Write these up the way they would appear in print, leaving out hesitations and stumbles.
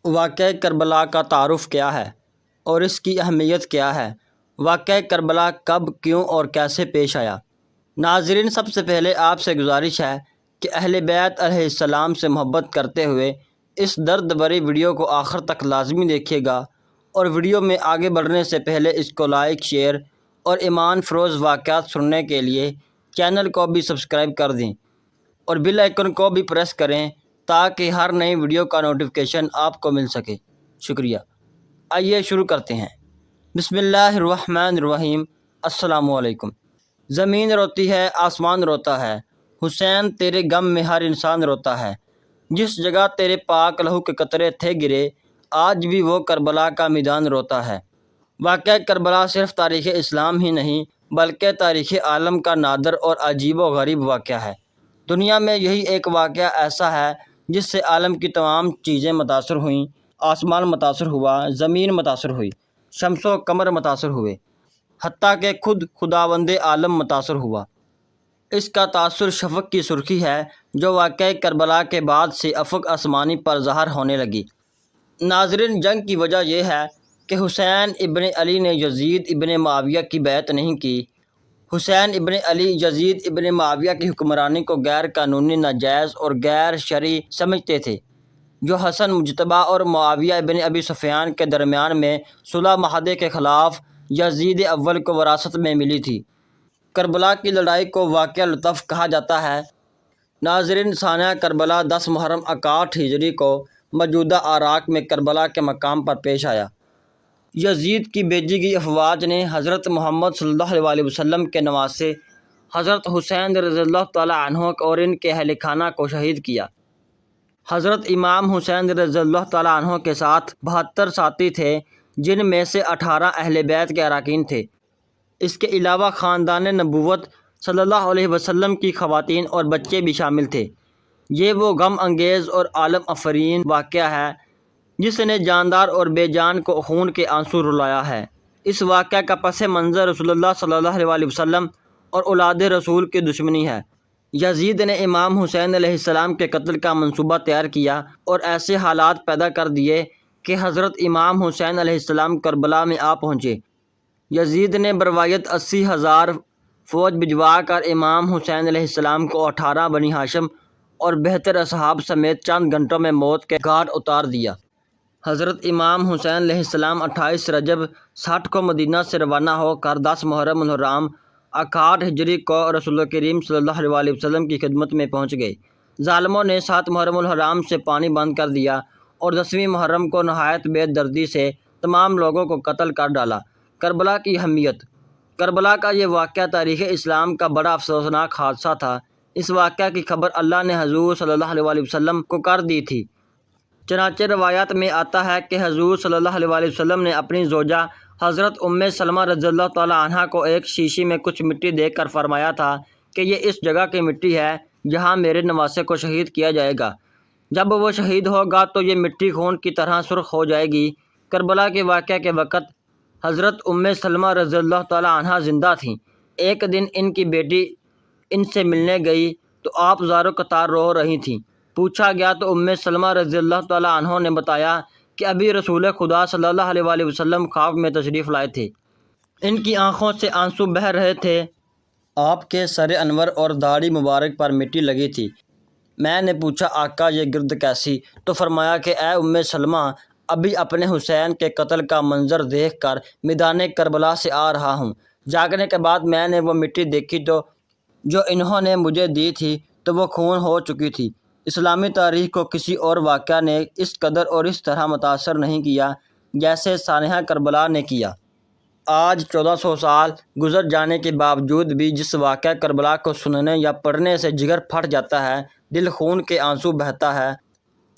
واقعہ کربلا کا تعارف کیا ہے اور اس کی اہمیت کیا ہے؟ واقعہ کربلا کب، کیوں اور کیسے پیش آیا؟ ناظرین، سب سے پہلے آپ سے گزارش ہے کہ اہل بیت علیہ السلام سے محبت کرتے ہوئے اس درد بھری ویڈیو کو آخر تک لازمی دیکھیے گا، اور ویڈیو میں آگے بڑھنے سے پہلے اس کو لائک، شیئر اور ایمان فروز واقعات سننے کے لیے چینل کو بھی سبسکرائب کر دیں اور بیل آئیکن کو بھی پریس کریں تاکہ ہر نئی ویڈیو کا نوٹیفیکیشن آپ کو مل سکے۔ شکریہ۔ آئیے شروع کرتے ہیں۔ بسم اللہ الرحمن الرحیم۔ السلام علیکم۔ زمین روتی ہے، آسمان روتا ہے، حسین تیرے غم میں ہر انسان روتا ہے۔ جس جگہ تیرے پاک لہو کے قطرے تھے گرے، آج بھی وہ کربلا کا میدان روتا ہے۔ واقعہ کربلا صرف تاریخ اسلام ہی نہیں بلکہ تاریخ عالم کا نادر اور عجیب و غریب واقعہ ہے۔ دنیا میں یہی ایک واقعہ ایسا ہے جس سے عالم کی تمام چیزیں متاثر ہوئیں۔ آسمان متاثر ہوا، زمین متاثر ہوئی، شمس و قمر متاثر ہوئے، حتیٰ کہ خود خداوند عالم متاثر ہوا۔ اس کا تاثر شفق کی سرخی ہے جو واقعہ کربلا کے بعد سے افق آسمانی پر ظاہر ہونے لگی۔ ناظرین، جنگ کی وجہ یہ ہے کہ حسین ابن علی نے یزید ابن معاویہ کی بیعت نہیں کی۔ حسین ابن علی یزید ابن معاویہ کی حکمرانی کو غیر قانونی، ناجائز اور غیر شرعی سمجھتے تھے، جو حسن مجتبیٰ اور معاویہ ابن ابی سفیان کے درمیان میں صلح معاہدے کے خلاف یزید اول کو وراثت میں ملی تھی۔ کربلا کی لڑائی کو واقعہ لطف کہا جاتا ہے۔ ناظرین، سانحہ کربلا 10 محرم 61 ہجری کو موجودہ عراق میں کربلا کے مقام پر پیش آیا۔ یزید کی بھیجی گئی افواج نے حضرت محمد صلی اللہ علیہ وسلم کے نواسے حضرت حسین رضی اللہ تعالیٰ عنہ اور ان کے اہل خانہ کو شہید کیا۔ حضرت امام حسین رضی اللہ تعالیٰ عنہ کے ساتھ 72 ساتھی تھے، جن میں سے 18 اہل بیت کے اراکین تھے۔ اس کے علاوہ خاندان نبوت صلی اللہ علیہ وسلم کی خواتین اور بچے بھی شامل تھے۔ یہ وہ غم انگیز اور عالم افرین واقعہ ہے جس نے جاندار اور بے جان کو خون کے آنسو رلایا ہے۔ اس واقعہ کا پس منظر رسول اللہ صلی اللہ علیہ وسلم اور اولاد رسول کی دشمنی ہے۔ یزید نے امام حسین علیہ السلام کے قتل کا منصوبہ تیار کیا اور ایسے حالات پیدا کر دیے کہ حضرت امام حسین علیہ السلام کربلا میں آ پہنچے۔ یزید نے بروایت 80,000 فوج بھجوا کر امام حسین علیہ السلام کو 18 بنی ہاشم اور 72 اصحاب سمیت چند گھنٹوں میں موت کے گھاٹ اتار دیا۔ حضرت امام حسین علیہ السلام 28 رجب 60 کو مدینہ سے روانہ ہو کر 10 محرم الحرام 61 ہجری کو رسول کریم صلی اللہ علیہ وسلم کی خدمت میں پہنچ گئے۔ ظالموں نے 7 محرم الحرام سے پانی بند کر دیا اور 10ویں محرم کو نہایت بے دردی سے تمام لوگوں کو قتل کر ڈالا۔ کربلا کی اہمیت۔ کربلا کا یہ واقعہ تاریخ اسلام کا بڑا افسوسناک حادثہ تھا۔ اس واقعہ کی خبر اللہ نے حضور صلی اللہ علیہ وسلم کو کر دی تھی۔ چنانچہ روایات میں آتا ہے کہ حضور صلی اللہ علیہ وسلم نے اپنی زوجہ حضرت سلمہ رضی اللہ تعالیٰ عنہا کو ایک شیشی میں کچھ مٹی دے کر فرمایا تھا کہ یہ اس جگہ کی مٹی ہے جہاں میرے نواسے کو شہید کیا جائے گا۔ جب وہ شہید ہوگا تو یہ مٹی خون کی طرح سرخ ہو جائے گی۔ کربلا کے واقعہ کے وقت حضرت سلمہ رضی اللہ تعالیٰ عنہا زندہ تھیں۔ ایک دن ان کی بیٹی ان سے ملنے گئی تو آپ زارو قطار رو رہی تھیں۔ پوچھا گیا تو سلمہ رضی اللہ تعالیٰ عنہ نے بتایا کہ ابھی رسول خدا صلی اللہ علیہ وسلم خواب میں تشریف لائے تھے۔ ان کی آنکھوں سے آنسو بہہ رہے تھے۔ آپ کے سر انور اور داڑھی مبارک پر مٹی لگی تھی۔ میں نے پوچھا، آقا یہ گرد کیسی؟ تو فرمایا کہ اے سلمہ، ابھی اپنے حسین کے قتل کا منظر دیکھ کر میدان کربلا سے آ رہا ہوں۔ جاگنے کے بعد میں نے وہ مٹی دیکھی تو جو انہوں نے مجھے دی تھی تو وہ خون ہو چکی تھی۔ اسلامی تاریخ کو کسی اور واقعہ نے اس قدر اور اس طرح متاثر نہیں کیا جیسے سانحہ کربلا نے کیا۔ آج 1400 سال گزر جانے کے باوجود بھی جس واقعہ کربلا کو سننے یا پڑھنے سے جگر پھٹ جاتا ہے، دل خون کے آنسو بہتا ہے۔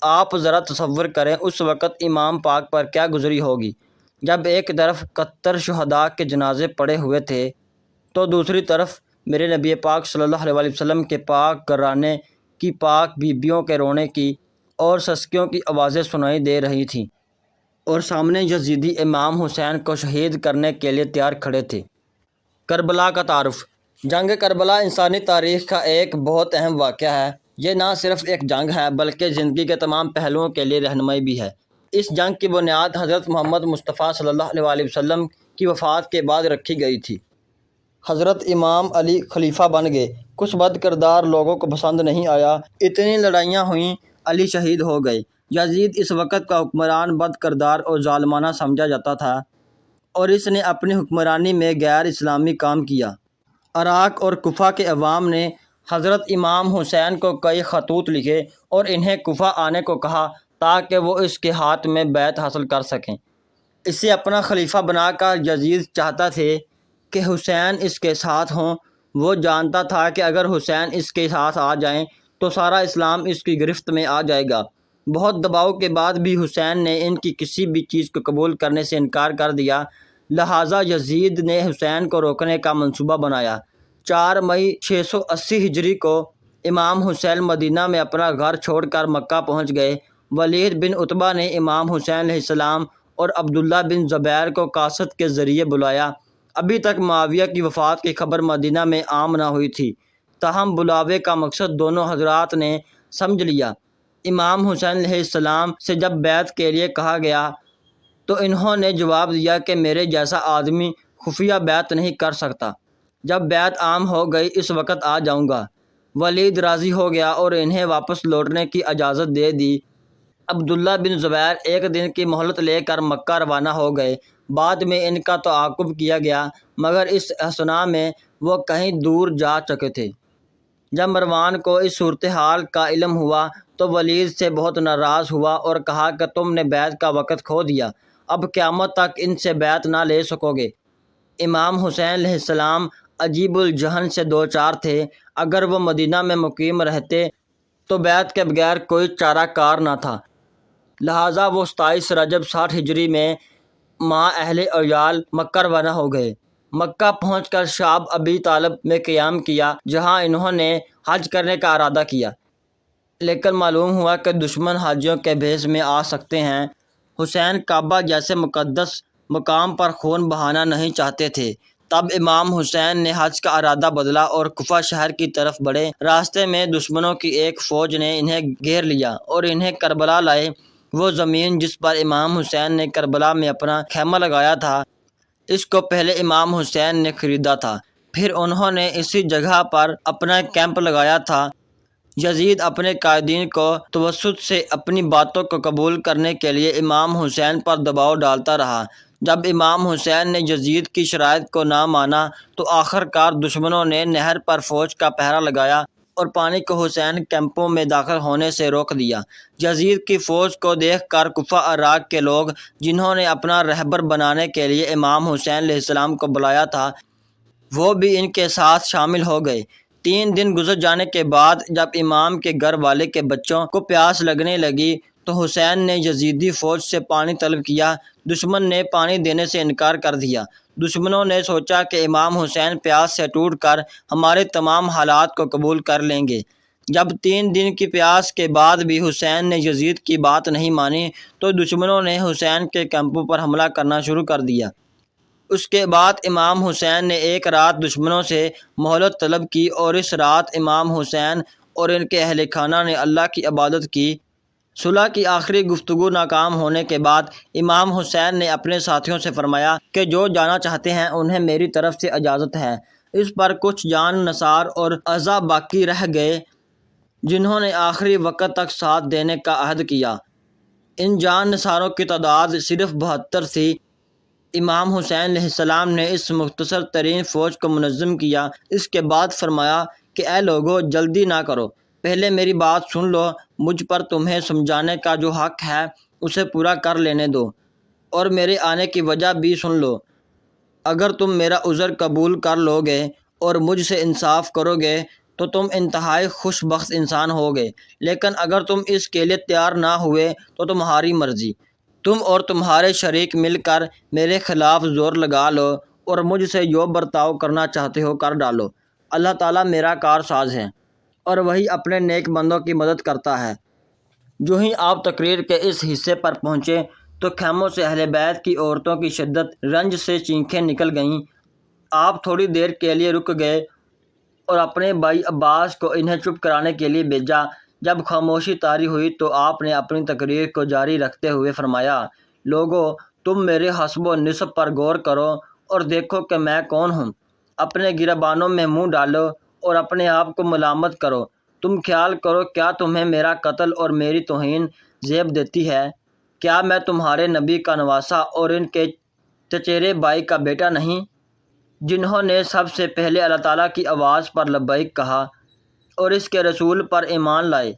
آپ ذرا تصور کریں اس وقت امام پاک پر کیا گزری ہوگی جب ایک طرف 71 شہداء کے جنازے پڑے ہوئے تھے تو دوسری طرف میرے نبی پاک صلی اللہ علیہ وسلم کے پاک گھرانے کی پاک بیبیوں کے رونے کی اور سسکیوں کی آوازیں سنائی دے رہی تھیں، اور سامنے یزیدی امام حسین کو شہید کرنے کے لیے تیار کھڑے تھے۔ کربلا کا تعارف۔ جنگ کربلا انسانی تاریخ کا ایک بہت اہم واقعہ ہے۔ یہ نہ صرف ایک جنگ ہے بلکہ زندگی کے تمام پہلوؤں کے لیے رہنمائی بھی ہے۔ اس جنگ کی بنیاد حضرت محمد مصطفیٰ صلی اللہ علیہ وسلم کی وفات کے بعد رکھی گئی تھی۔ حضرت امام علی خلیفہ بن گئے۔ کچھ بد کردار لوگوں کو پسند نہیں آیا، اتنی لڑائیاں ہوئیں، علی شہید ہو گئے۔ یزید اس وقت کا حکمران بد کردار اور ظالمانہ سمجھا جاتا تھا اور اس نے اپنی حکمرانی میں غیر اسلامی کام کیا۔ عراق اور کوفہ کے عوام نے حضرت امام حسین کو کئی خطوط لکھے اور انہیں کوفہ آنے کو کہا تاکہ وہ اس کے ہاتھ میں بیعت حاصل کر سکیں۔ اسے اپنا خلیفہ بنا کر یزید چاہتا تھے کہ حسین اس کے ساتھ ہوں۔ وہ جانتا تھا کہ اگر حسین اس کے ساتھ آ جائیں تو سارا اسلام اس کی گرفت میں آ جائے گا۔ بہت دباؤ کے بعد بھی حسین نے ان کی کسی بھی چیز کو قبول کرنے سے انکار کر دیا، لہٰذا یزید نے حسین کو روکنے کا منصوبہ بنایا۔ 4 مئی 680 ہجری کو امام حسین مدینہ میں اپنا گھر چھوڑ کر مکہ پہنچ گئے۔ ولید بن عتبہ نے امام حسین علیہ السلام اور عبداللہ بن زبیر کو قاصد کے ذریعے بلایا۔ ابھی تک معاویہ کی وفات کی خبر مدینہ میں عام نہ ہوئی تھی، تاہم بلاوے کا مقصد دونوں حضرات نے سمجھ لیا۔ امام حسین علیہ السلام سے جب بیعت کے لیے کہا گیا تو انہوں نے جواب دیا کہ میرے جیسا آدمی خفیہ بیعت نہیں کر سکتا۔ جب بیعت عام ہو گئی اس وقت آ جاؤں گا۔ ولید راضی ہو گیا اور انہیں واپس لوٹنے کی اجازت دے دی۔ عبداللہ بن زبیر 1 دن کی مہلت لے کر مکہ روانہ ہو گئے۔ بعد میں ان کا تعاقب کیا گیا مگر اس اثناء میں وہ کہیں دور جا چکے تھے۔ جب مروان کو اس صورتحال کا علم ہوا تو ولید سے بہت ناراض ہوا اور کہا کہ تم نے بیعت کا وقت کھو دیا، اب قیامت تک ان سے بیعت نہ لے سکو گے۔ امام حسین علیہ السلام عجیب الجہن سے دوچار تھے۔ اگر وہ مدینہ میں مقیم رہتے تو بیعت کے بغیر کوئی چارہ کار نہ تھا، لہٰذا وہ 27 رجب 60 ہجری میں مع اہل عیال مکہ روانہ ہو گئے۔ مکہ پہنچ کر شعب ابی طالب میں قیام کیا جہاں انہوں نے حج کرنے کا ارادہ کیا، لیکن معلوم ہوا کہ دشمن حاجیوں کے بھیس میں آ سکتے ہیں۔ حسین کعبہ جیسے مقدس مقام پر خون بہانا نہیں چاہتے تھے۔ تب امام حسین نے حج کا ارادہ بدلا اور کوفہ شہر کی طرف بڑھے۔ راستے میں دشمنوں کی ایک فوج نے انہیں گھیر لیا اور انہیں کربلا لائے۔ وہ زمین جس پر امام حسین نے کربلا میں اپنا خیمہ لگایا تھا، اس کو پہلے امام حسین نے خریدا تھا، پھر انہوں نے اسی جگہ پر اپنا کیمپ لگایا تھا۔ یزید اپنے قائدین کو توسط سے اپنی باتوں کو قبول کرنے کے لیے امام حسین پر دباؤ ڈالتا رہا۔ جب امام حسین نے یزید کی شرائط کو نہ مانا تو آخر کار دشمنوں نے نہر پر فوج کا پہرا لگایا اور پانی کو حسین کیمپوں میں داخل ہونے سے روک دیا۔ یزید کی فوج کو دیکھ کر کوفہ عراق کے لوگ، جنہوں نے اپنا رہبر بنانے کے لیے امام حسین علیہ السلام کو بلایا تھا، وہ بھی ان کے ساتھ شامل ہو گئے۔ 3 دن گزر جانے کے بعد جب امام کے گھر والے کے بچوں کو پیاس لگنے لگی تو حسین نے یزیدی فوج سے پانی طلب کیا۔ دشمن نے پانی دینے سے انکار کر دیا۔ دشمنوں نے سوچا کہ امام حسین پیاس سے ٹوٹ کر ہمارے تمام حالات کو قبول کر لیں گے۔ جب 3 دن کی پیاس کے بعد بھی حسین نے یزید کی بات نہیں مانی تو دشمنوں نے حسین کے کیمپوں پر حملہ کرنا شروع کر دیا۔ اس کے بعد امام حسین نے ایک رات دشمنوں سے مہلت طلب کی اور اس رات امام حسین اور ان کے اہل خانہ نے اللہ کی عبادت کی۔ صلح کی آخری گفتگو ناکام ہونے کے بعد امام حسین نے اپنے ساتھیوں سے فرمایا کہ جو جانا چاہتے ہیں انہیں میری طرف سے اجازت ہے۔ اس پر کچھ جان نثار اور اعضاء باقی رہ گئے جنہوں نے آخری وقت تک ساتھ دینے کا عہد کیا۔ ان جان نثاروں کی تعداد صرف 72 تھی۔ امام حسین علیہ السلام نے اس مختصر ترین فوج کو منظم کیا۔ اس کے بعد فرمایا کہ اے لوگو، جلدی نہ کرو، پہلے میری بات سن لو۔ مجھ پر تمہیں سمجھانے کا جو حق ہے اسے پورا کر لینے دو اور میرے آنے کی وجہ بھی سن لو۔ اگر تم میرا عذر قبول کر لو گے اور مجھ سے انصاف کرو گے تو تم انتہائی خوش بخت انسان ہوگے، لیکن اگر تم اس کے لیے تیار نہ ہوئے تو تمہاری مرضی، تم اور تمہارے شریک مل کر میرے خلاف زور لگا لو اور مجھ سے جو برتاؤ کرنا چاہتے ہو کر ڈالو۔ اللہ تعالیٰ میرا کار ساز ہے اور وہی اپنے نیک بندوں کی مدد کرتا ہے۔ جو ہی آپ تقریر کے اس حصے پر پہنچے تو خیموں سے اہل بیت کی عورتوں کی شدت رنج سے چینخیں نکل گئیں۔ آپ تھوڑی دیر کے لیے رک گئے اور اپنے بھائی عباس کو انہیں چپ کرانے کے لیے بھیجا۔ جب خاموشی طاری ہوئی تو آپ نے اپنی تقریر کو جاری رکھتے ہوئے فرمایا، لوگو، تم میرے حسب و نسب پر غور کرو اور دیکھو کہ میں کون ہوں۔ اپنے گریبانوں میں منہ ڈالو اور اپنے آپ کو ملامت کرو۔ تم خیال کرو، کیا تمہیں میرا قتل اور میری توہین زیب دیتی ہے؟ کیا میں تمہارے نبی کا نواسہ اور ان کے چچیرے بھائی کا بیٹا نہیں، جنہوں نے سب سے پہلے اللہ تعالیٰ کی آواز پر لبیک کہا اور اس کے رسول پر ایمان لائے؟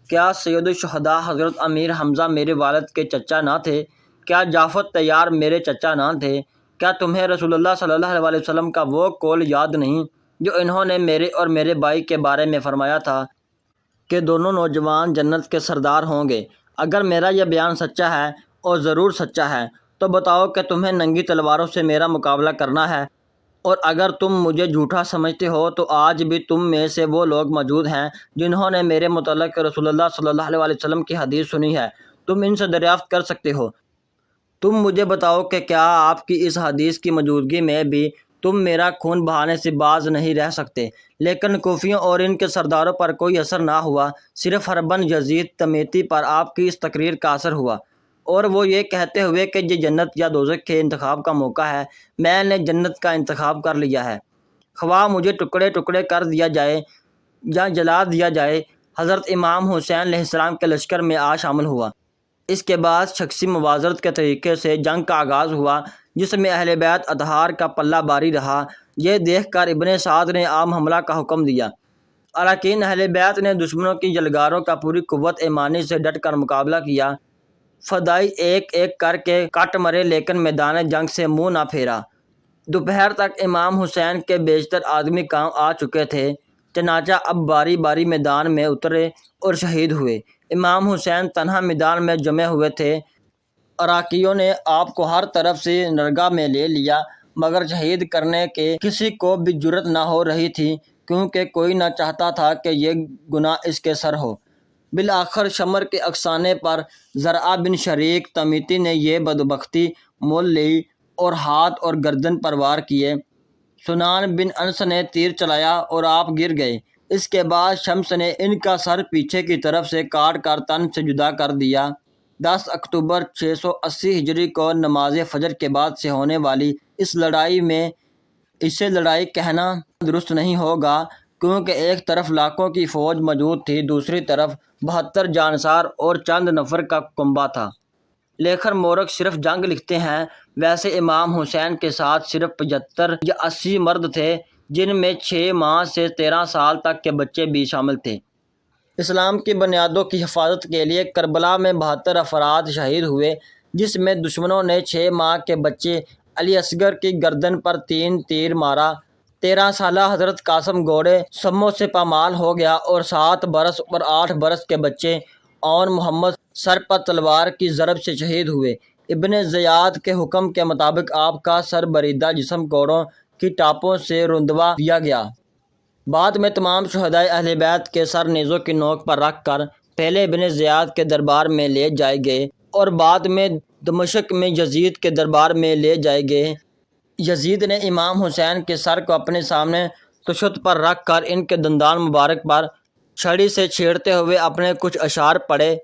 کیا سید الشہداء حضرت امیر حمزہ میرے والد کے چچا نہ تھے؟ کیا جعفر طیار میرے چچا نہ تھے؟ کیا تمہیں رسول اللہ صلی اللہ علیہ وسلم کا وہ قول یاد نہیں جو انہوں نے میرے اور میرے بھائی کے بارے میں فرمایا تھا کہ دونوں نوجوان جنت کے سردار ہوں گے؟ اگر میرا یہ بیان سچا ہے، اور ضرور سچا ہے، تو بتاؤ کہ تمہیں ننگی تلواروں سے میرا مقابلہ کرنا ہے، اور اگر تم مجھے جھوٹا سمجھتے ہو تو آج بھی تم میں سے وہ لوگ موجود ہیں جنہوں نے میرے متعلق رسول اللہ صلی اللہ علیہ وسلم کی حدیث سنی ہے، تم ان سے دریافت کر سکتے ہو۔ تم مجھے بتاؤ کہ کیا آپ کی اس حدیث کی موجودگی میں بھی تم میرا خون بہانے سے باز نہیں رہ سکتے؟ لیکن کوفیوں اور ان کے سرداروں پر کوئی اثر نہ ہوا، صرف ہربن یزید تمیتی پر آپ کی اس تقریر کا اثر ہوا، اور وہ یہ کہتے ہوئے کہ یہ جنت یا دوزخ کے انتخاب کا موقع ہے۔ میں نے جنت کا انتخاب کر لیا ہے، خواہ مجھے ٹکڑے ٹکڑے کر دیا جائے یا جلا دیا جائے۔ حضرت امام حسین علیہ السلام کے لشکر میں آ شامل ہوا۔ اس کے بعد شخصی مبارزت کے طریقے سے جنگ کا آغاز ہوا، جس میں اہل بیت اطہار کا پلہ باری رہا۔ یہ دیکھ کر ابن سعد نے عام حملہ کا حکم دیا۔ اراکین اہل بیت نے دشمنوں کی جلگاروں کا پوری قوت ایمانی سے ڈٹ کر مقابلہ کیا۔ فدائی ایک ایک کر کے کٹ مرے لیکن میدان جنگ سے منہ نہ پھیرا۔ دوپہر تک امام حسین کے بیشتر آدمی کام آ چکے تھے، چنانچہ اب باری باری میدان میں اترے اور شہید ہوئے۔ امام حسین تنہا میدان میں جمے ہوئے تھے۔ عراقیوں نے آپ کو ہر طرف سے نرگاہ میں لے لیا، مگر شہید کرنے کے کسی کو بھی جرأت نہ ہو رہی تھی، کیونکہ کوئی نہ چاہتا تھا کہ یہ گناہ اس کے سر ہو۔ بالآخر شمر کے افسانے پر زرعہ بن شریک تمیتی نے یہ بدبختی مول لی اور ہاتھ اور گردن پر وار کیے۔ سنان بن انس نے تیر چلایا اور آپ گر گئے۔ اس کے بعد شمس نے ان کا سر پیچھے کی طرف سے کاٹ کر تن سے جدا کر دیا۔ 10 اکتوبر 680 ہجری کو نماز فجر کے بعد سے ہونے والی اس لڑائی میں اسے لڑائی کہنا درست نہیں ہوگا، کیونکہ ایک طرف لاکھوں کی فوج موجود تھی، دوسری طرف 72 جانسار اور چند نفر کا کنبہ تھا۔ لیکھر مورخ صرف جنگ لکھتے ہیں، ویسے امام حسین کے ساتھ صرف 75 یا 80 مرد تھے، جن میں 6 ماہ سے 13 سال تک کے بچے بھی شامل تھے۔ اسلام کی بنیادوں کی حفاظت کے لیے کربلا میں 72 افراد شہید ہوئے، جس میں دشمنوں نے 6 ماہ کے بچے علی اصغر کی گردن پر 3 تیر مارا۔ 13 سالہ حضرت قاسم گھوڑے سموں سے پامال ہو گیا اور 7 برس اور 8 برس کے بچے اون محمد سر پر تلوار کی ضرب سے شہید ہوئے۔ ابن زیاد کے حکم کے مطابق آپ کا سر بریدہ جسم گھوڑوں کی ٹاپوں سے رندوا دیا گیا۔ بعد میں تمام شہدائے اہل بیت کے سر نیزوں کی نوک پر رکھ کر پہلے ابن زیاد کے دربار میں لے جائے گئے اور بعد میں دمشق میں یزید کے دربار میں لے جائے گئے۔ یزید نے امام حسین کے سر کو اپنے سامنے تشت پر رکھ کر ان کے دندان مبارک پر چھڑی سے چھیڑتے ہوئے اپنے کچھ اشعار پڑھے۔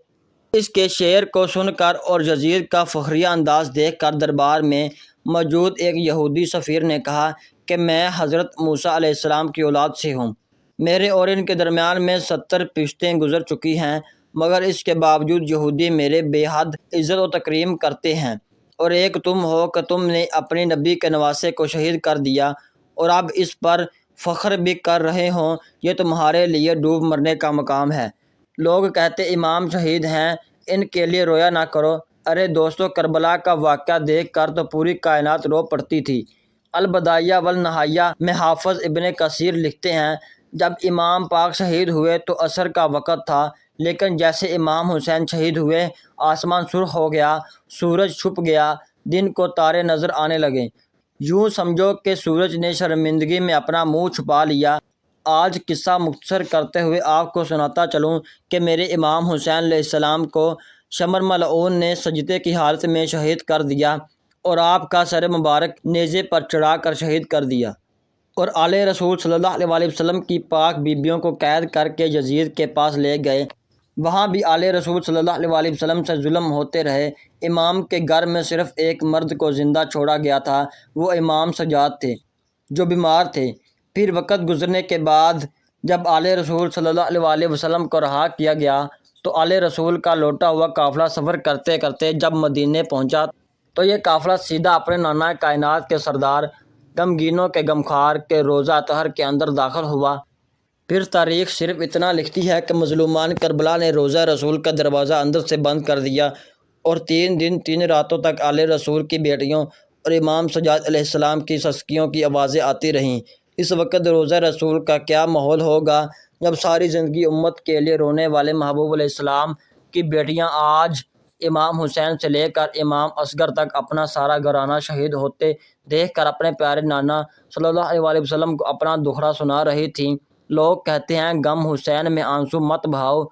اس کے شعر کو سن کر اور یزید کا فخریہ انداز دیکھ کر دربار میں موجود ایک یہودی سفیر نے کہا کہ میں حضرت موسیٰ علیہ السلام کی اولاد سے ہوں، میرے اور ان کے درمیان میں 70 پشتیں گزر چکی ہیں، مگر اس کے باوجود یہودی میرے بے حد عزت و تکریم کرتے ہیں، اور ایک تم ہو کہ تم نے اپنے نبی کے نواسے کو شہید کر دیا اور اب اس پر فخر بھی کر رہے ہوں، یہ تمہارے لیے ڈوب مرنے کا مقام ہے۔ لوگ کہتے امام شہید ہیں، ان کے لیے رویا نہ کرو۔ ارے دوستو، کربلا کا واقعہ دیکھ کر تو پوری کائنات رو پڑتی تھی۔ البدایہ والنہایہ میں حافظ ابن کثیر لکھتے ہیں، جب امام پاک شہید ہوئے تو عصر کا وقت تھا، لیکن جیسے امام حسین شہید ہوئے آسمان سرخ ہو گیا، سورج چھپ گیا، دن کو تارے نظر آنے لگے، یوں سمجھو کہ سورج نے شرمندگی میں اپنا منہ چھپا لیا۔ آج قصہ مختصر کرتے ہوئے آپ کو سناتا چلوں کہ میرے امام حسین علیہ السلام کو شمر ملعون نے سجدے کی حالت میں شہید کر دیا اور آپ کا سر مبارک نیزے پر چڑھا کر شہید کر دیا۔ اور آل رسول صلی اللہ علیہ وسلم کی پاک بیبیوں کو قید کر کے یزید کے پاس لے گئے۔ وہاں بھی آل رسول صلی اللہ علیہ وسلم سے ظلم ہوتے رہے۔ امام کے گھر میں صرف ایک مرد کو زندہ چھوڑا گیا تھا، وہ امام سجاد تھے جو بیمار تھے۔ پھر وقت گزرنے کے بعد جب آل رسول صلی اللہ علیہ وسلم کو رہا کیا گیا تو آل رسول کا لوٹا ہوا قافلہ سفر کرتے کرتے جب مدینے پہنچا تو یہ قافلہ سیدھا اپنے نانا کائنات کے سردار غمگینوں کے غمخوار کے روضہ طہر کے اندر داخل ہوا۔ پھر تاریخ صرف اتنا لکھتی ہے کہ مظلومان کربلا نے روضہ رسول کا دروازہ اندر سے بند کر دیا اور 3 دن 3 راتوں تک آل رسول کی بیٹیوں اور امام سجاد علیہ السلام کی سسکیوں کی آوازیں آتی رہیں۔ اس وقت روضہ رسول کا کیا ماحول ہوگا جب ساری زندگی امت کے لیے رونے والے محبوب علیہ السلام کی بیٹیاں آج امام حسین سے لے کر امام اصغر تک اپنا سارا گھرانہ شہید ہوتے دیکھ کر اپنے پیارے نانا صلی اللہ علیہ وسلم کو اپنا دکھڑا سنا رہی تھیں۔ لوگ کہتے ہیں غم حسین میں آنسو مت بہاؤ،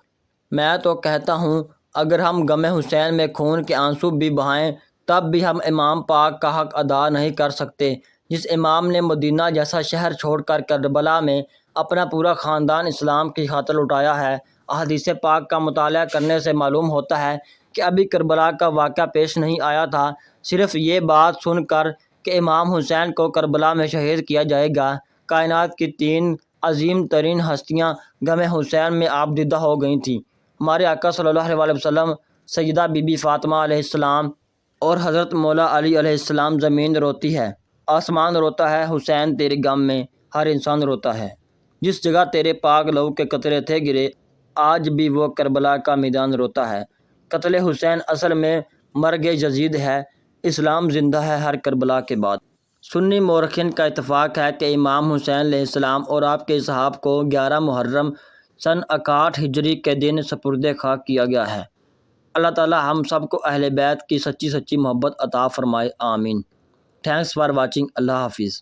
میں تو کہتا ہوں اگر ہم غم حسین میں خون کے آنسو بھی بہائیں تب بھی ہم امام پاک کا حق ادا نہیں کر سکتے۔ جس امام نے مدینہ جیسا شہر چھوڑ کر کربلا میں اپنا پورا خاندان اسلام کی خاطر لٹایا ہے۔ احادیث پاک کا مطالعہ کرنے سے معلوم ہوتا ہے کہ ابھی کربلا کا واقعہ پیش نہیں آیا تھا۔ صرف یہ بات سن کر کہ امام حسین کو کربلا میں شہید کیا جائے گا، کائنات کی 3 عظیم ترین ہستیاں غم حسین میں آبدیدہ ہو گئی تھیں۔ ہمارے آقا صلی اللہ علیہ وسلم، سیدہ بی بی فاطمہ علیہ السلام اور حضرت مولا علی علیہ السلام۔ زمین روتی ہے، آسمان روتا ہے، حسین تیرے غم میں ہر انسان روتا ہے۔ جس جگہ تیرے پاک لہو کے قطرے تھے گرے، آج بھی وہ کربلا کا میدان روتا ہے۔ قتل حسین اصل میں مرگ یزید ہے، اسلام زندہ ہے ہر کربلا کے بعد۔ سنی مورخین کا اتفاق ہے کہ امام حسین علیہ السلام اور آپ کے اصحاب کو 11 محرم سن 61 ہجری کے دن سپرد خاک کیا گیا ہے۔ اللہ تعالی ہم سب کو اہل بیت کی سچی محبت عطا فرمائے، آمین۔ تھینکس فار واچنگ، اللہ حافظ۔